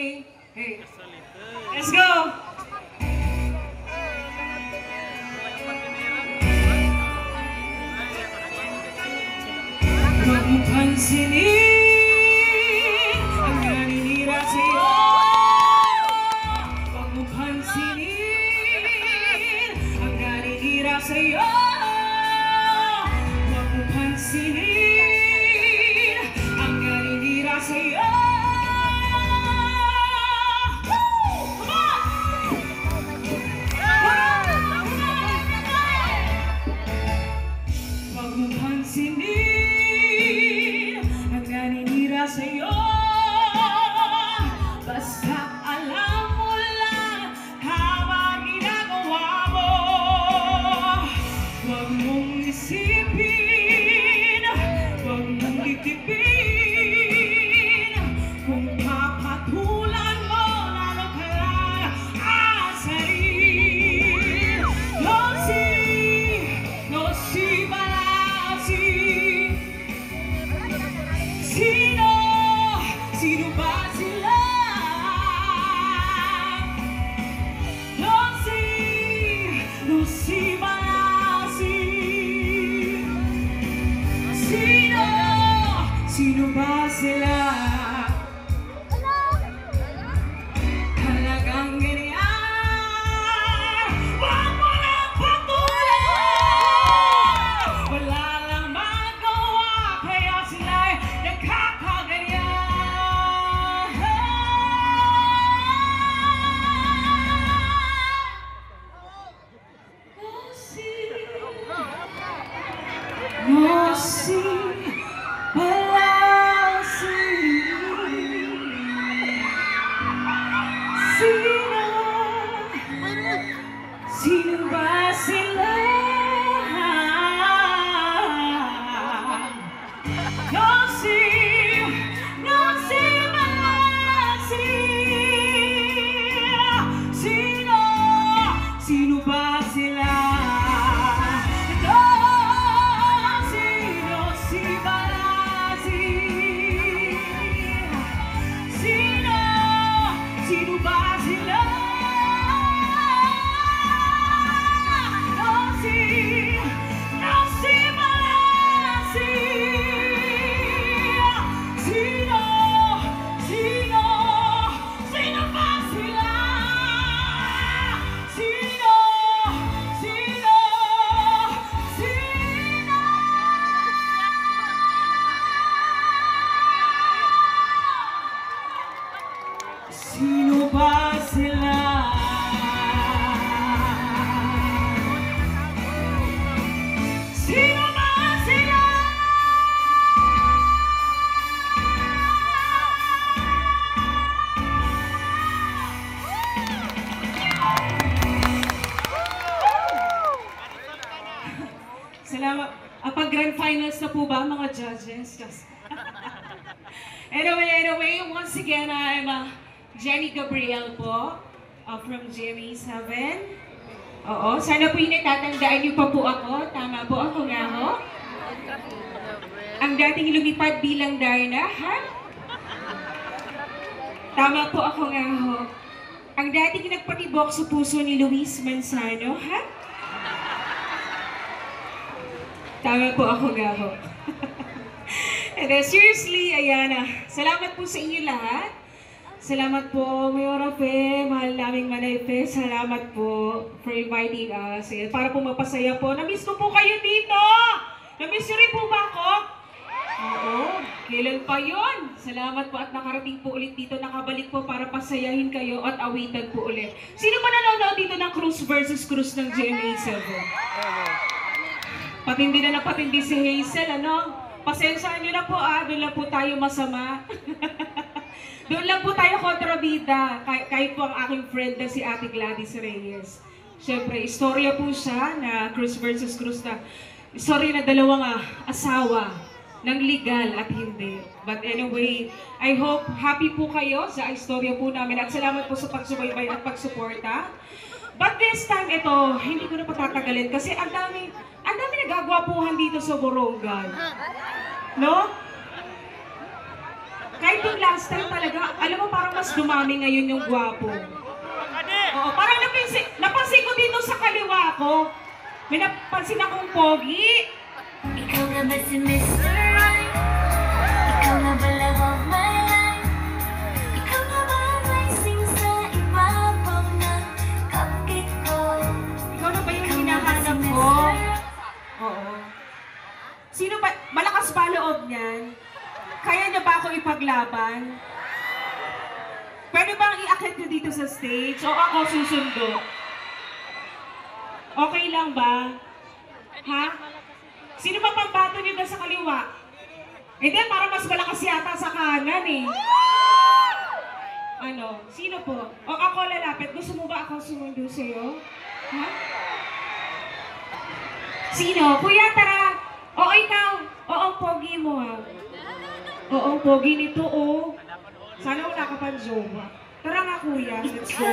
Hey, hey. Let's go! Huwag mong pansinin ang naninira sa'yo. Huwag mong pansinin ang naninira sa'yo. Huwag mong pansinin ang naninira sa'yo. Huwag mong pansinin ang naninira sa'yo. Basta alam mo lang habang ginagawa mo. Huwag mong isipin, huwag mong itipin. Kung papatulan mo, lalo ka lang asarin. No si balasi. Sino ba sila? No si balasi. Sino ba sila? Talagang ganyan. Huwag mo nang patuloy. Wala lang magawa, kaya sila'y nagkakaganyan. No si balasi. Sino ba sila? No si balasi. Sino ba sila? No si balasi. Sino ba sila? No si balasi. Sino ba sila? Sino ba sila? Sino ba sila? Salamat. Pag-grand finals na po ba mga judges? Anyway, once again, I'm Jenny Gabriel po, from GMA 7. Oo, sana po yung natatandaan niyo pa po ako. Tama po ako nga ho. Ang dating lumipad bilang Darna, ha? Tama po ako nga ho. Ang dating nagpatibok sa puso ni Luis Manzano, ha? Tama po ako nga ho. And then, seriously, ayan salamat po sa inyo lahat. Salamat po, Mayora Fe, mahal naming Manay Fe. Salamat po for inviting us. Para po mapasaya po. Namiss ko po kayo dito! Namiss nyo rin po ba ako? Oo, kailan pa yun? Salamat po at nakarating po ulit dito. Nakabalik po para pasayahin kayo at awitan po ulit. Sino ba nanonood dito ng Cruz versus Cruz ng GMA 7? Patindi na patindi si Hazel, ano? Pasensyahan nyo na po doon lang po tayo masama. Doon lang po tayo kontrabida, kahit po ang aking friend na si Ate Gladys Reyes. Siyempre, istorya po siya na Cruz versus Cruz na istorya na dalawang asawa ng legal at hindi. But anyway, I hope happy po kayo sa istorya po namin at salamat po sa pagsubaybay at pagsuporta. But this time, ito, hindi ko na patatagalin kasi ang dami nagagwapuhan dito sa Borongan. No? Kahit yung last time talaga, alam mo parang mas dumami ngayon yung gwapo. Oo, parang napansin ko dito sa kaliwa ko. May napansin akong pogi. Ikaw nga ba si Mr. Right? Ikaw nga ba love of my life? Ikaw nga ba rising sa ibabaw ng cupcake ko? Ikaw na ba yung hinahanap ko? Oo. Sino ba? Malakas ba loob niyan? Kaya niya ba ako ipaglaban? Pwede bang iakyat niyo dito sa stage? O ako susundo? Okay lang ba? Ha? Sino ba pambato niyo ba sa kaliwa? Hindi, para mas malakas yata sa kanan eh. Ano? Sino po? O ako lalapit. Gusto mo ba ako sumundo sa'yo? Ha? Sino? Kuya, tara! O ikaw! Oo, pogi mo ha. Oo, pogi nito oh. Sana wala ka pang jowa. Tara nga kuya, let's go.